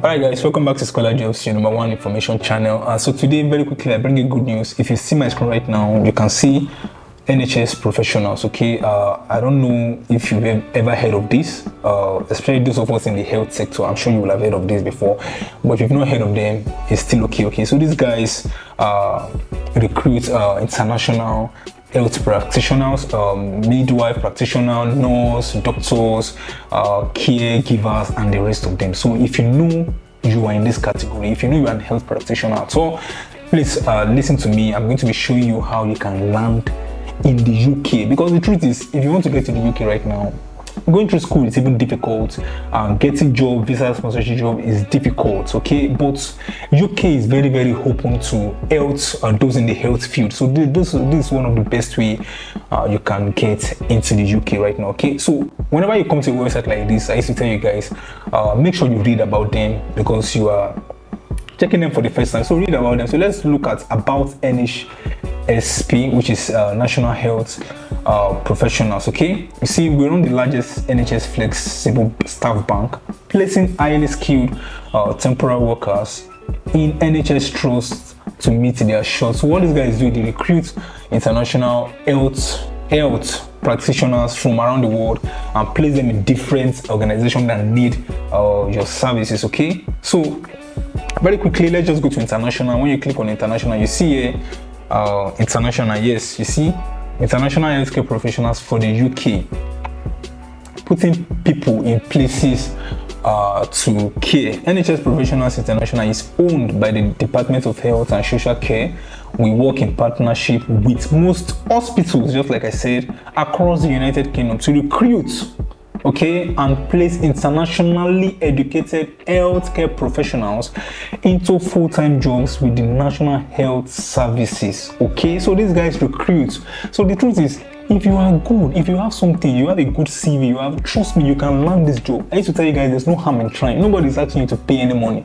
Alright guys, welcome back to Scholar Jobs, your number one information channel. So today, very quickly, I bring you good news. If you see my screen right now, you can see NHS professionals. Okay, I don't know if you've ever heard of this, especially those of us in the health sector. I'm sure you will have heard of this before, but if you've not heard of them, it's still okay. Okay, so these guys recruit international health practitioners, midwife practitioners, nurse, doctors, caregivers, and the rest of them. So if you know you are in this category, if you know you are a health practitioner, so please listen to me. I'm going to be showing you how you can land in the UK, because the truth is, if you want to get to the UK right now, going through school is even difficult. Getting job, visa sponsorship job is difficult. Okay, but UK is very, very open to health, those in the health field. So this is one of the best way you can get into the UK right now. Okay, so whenever you come to a website like this, I used to tell you guys, make sure you read about them, because you are checking them for the first time. So read about them. So let's look at about NHSP, which is National Health Professionals. Okay, you see, we run the largest NHS flexible staff bank, placing highly skilled temporary workers in NHS trusts to meet their shorts. So what these guys do, they recruit international health practitioners from around the world and place them in different organizations that need your services. Okay, so very quickly, let's just go to international. When you click on international, you see here international. Yes, you see international healthcare professionals for the UK, putting people in places to care. NHS Professionals International is owned by the Department of Health and Social Care. We work in partnership with most hospitals, just like I said, across the United Kingdom to recruit, okay, and place internationally educated healthcare professionals into full-time jobs with the National Health Services. Okay, so these guys recruit. So the truth is, if you are good, if you have something, you have a good CV, trust me, you can land this job. I used to tell you guys, there's no harm in trying. Nobody's asking you to pay any money.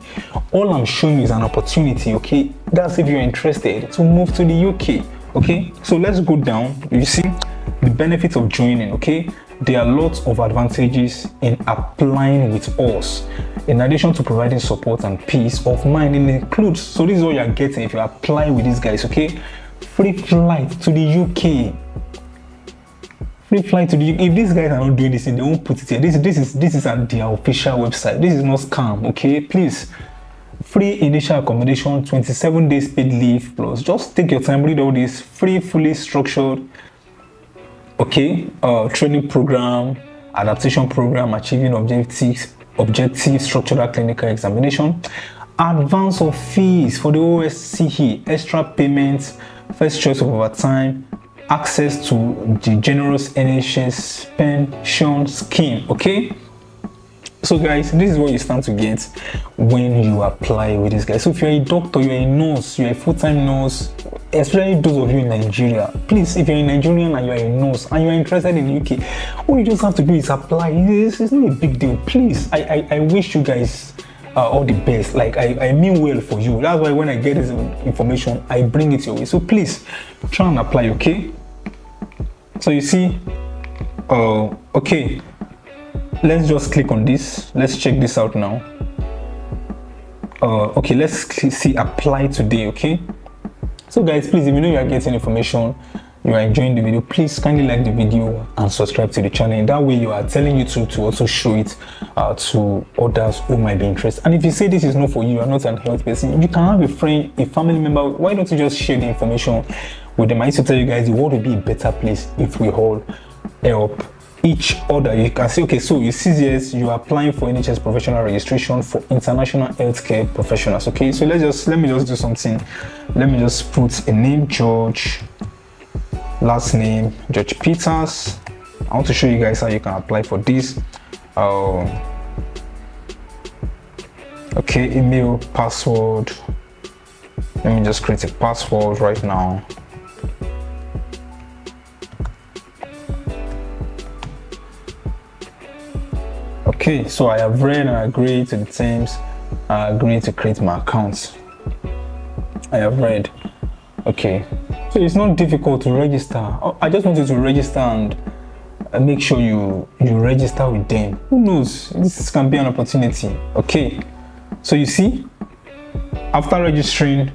All I'm showing you is an opportunity. Okay, that's if you're interested to move to the UK. Okay, so let's go down. You see the benefits of joining. Okay, there are lots of advantages in applying with us. In addition to providing support and peace of mind, it includes, so this is what you are getting if you apply with these guys. Okay, free flight to the UK. Free flight to the UK. If these guys are not doing this, they won't put it here. This is at their official website. This is not scam. Okay, please. Free initial accommodation, 27 days paid leave, plus just take your time, read all this. Free, fully structured, okay, training program, adaptation program, achieving objective structural clinical examination, advance of fees for the OSCE, extra payments, first choice of overtime, access to the generous NHS pension scheme. Okay, so guys, this is what you stand to get when you apply with this guy. So if you're a doctor, you're a nurse, you're a full-time nurse, especially those of you in Nigeria, please, if you're a Nigerian and you're a nurse and you're interested in the UK, all you just have to do is apply. It's not a big deal. Please, I wish you guys all the best. Like, I mean well for you. That's why when I get this information, I bring it your way. So please try and apply. Okay, so you see, okay, let's just click on this. Let's check this out now. Okay, let's see apply today. Okay, so guys, please, if you know you are getting information, you are enjoying the video, please kindly like the video and subscribe to the channel. In that way, you are telling YouTube to also show it to others who might be interested. And if you say this is not for you, you are not an health person, you can have a friend, a family member. Why don't you just share the information with them? I used to tell you guys, the world will be a better place if we all help each other. You can say, okay, so you see this, you are applying for NHS professional registration for international healthcare professionals. Okay, so let me just do something. Let me just put a name, George, last name George Peters. I want to show you guys how you can apply for this. Okay, email, password. Let me just create a password right now. Okay, so I have read and agreed to the terms. I agree to create my account. I have read. Okay, so it's not difficult to register. I just want you to register and make sure you register with them. Who knows, this can be an opportunity. Okay, So you see, after registering,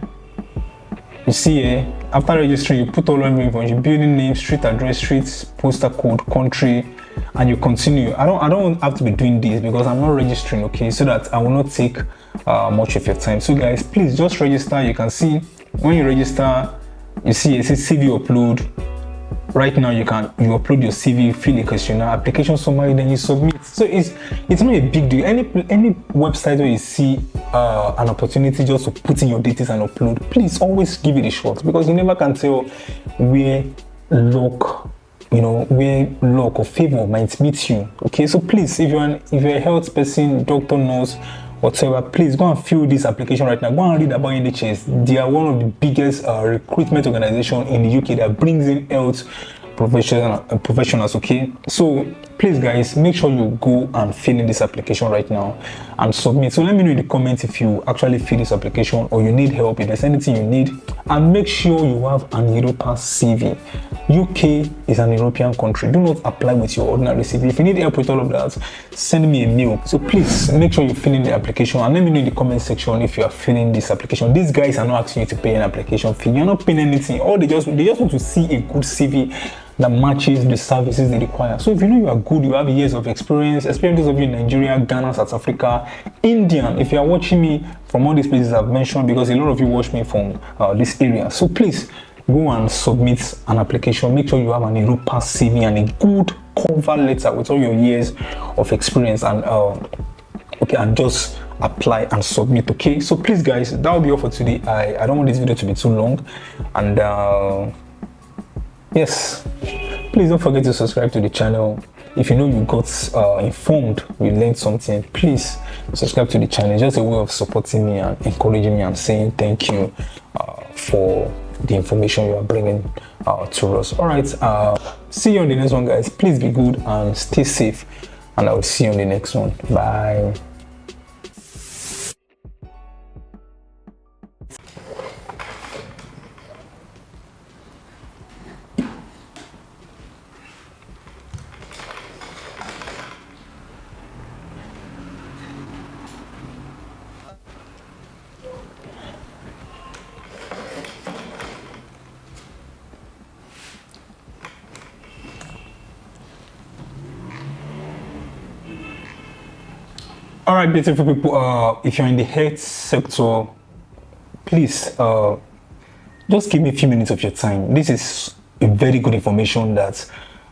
you see here, after registering, you put all of your information: building name, street address, street postal code, country, and you continue. I don't have to be doing this because I'm not registering, okay, so that I will not take much of your time. So guys, please just register. You can see when you register, you see it says CV upload. Right now you upload your CV, fill a questionnaire, application summary, then you submit. So it's not a big deal. Any website where you see an opportunity just to put in your details and upload, please always give it a shot, because you never can tell where luck or favor might meet you. Okay, so please, if you're a health person, doctor, nurse, whatever, please go and fill this application right now. Go and read about NHS. They are one of the biggest recruitment organization in the UK that brings in health professionals. Okay, so please guys, make sure you go and fill in this application right now and submit. So let me know in the comments if you actually fill this application or you need help, if there's anything you need, and make sure you have an European CV. UK is an European country. Do not apply with your ordinary CV. If you need help with all of that, send me a mail. So please make sure you fill in the application and let me know in the comment section if you are filling this application. These guys are not asking you to pay an application fee. You're not paying anything. All they just want to see a good CV that matches the services they require. So if you know you are good, you have years of experience of you in Nigeria, Ghana, South Africa, India. If you are watching me from all these places I've mentioned, because a lot of you watch me from this area, so please go and submit an application. Make sure you have an Europa CV and a good cover letter with all your years of experience, and and just apply and submit. Okay, so please guys, that will be all for today. I don't want this video to be too long, and yes, please don't forget to subscribe to the channel. If you know you got informed, you learned something, please subscribe to the channel. It's just a way of supporting me and encouraging me and saying thank you for the information you are bringing to us. All right, see you on the next one, guys. Please be good and stay safe, and I will see you on the next one. Bye. All right, beautiful people, if you're in the health sector, please just give me a few minutes of your time. This is a very good information that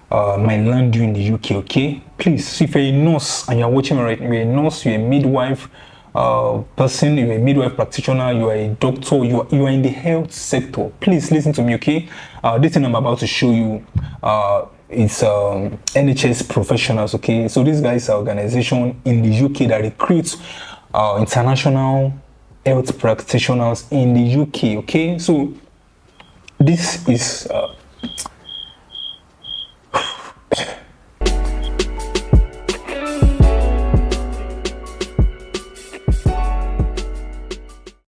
might land you in the UK. Okay, please, if you're a nurse and you're watching me right now, you're a nurse, you're a midwife person, you're a midwife practitioner, you are a doctor, you are in the health sector, please listen to me. Okay, this thing I'm about to show you, it's NHS professionals. Okay, so these guys are organization in the UK that recruits international health practitioners in the UK. Okay, so this is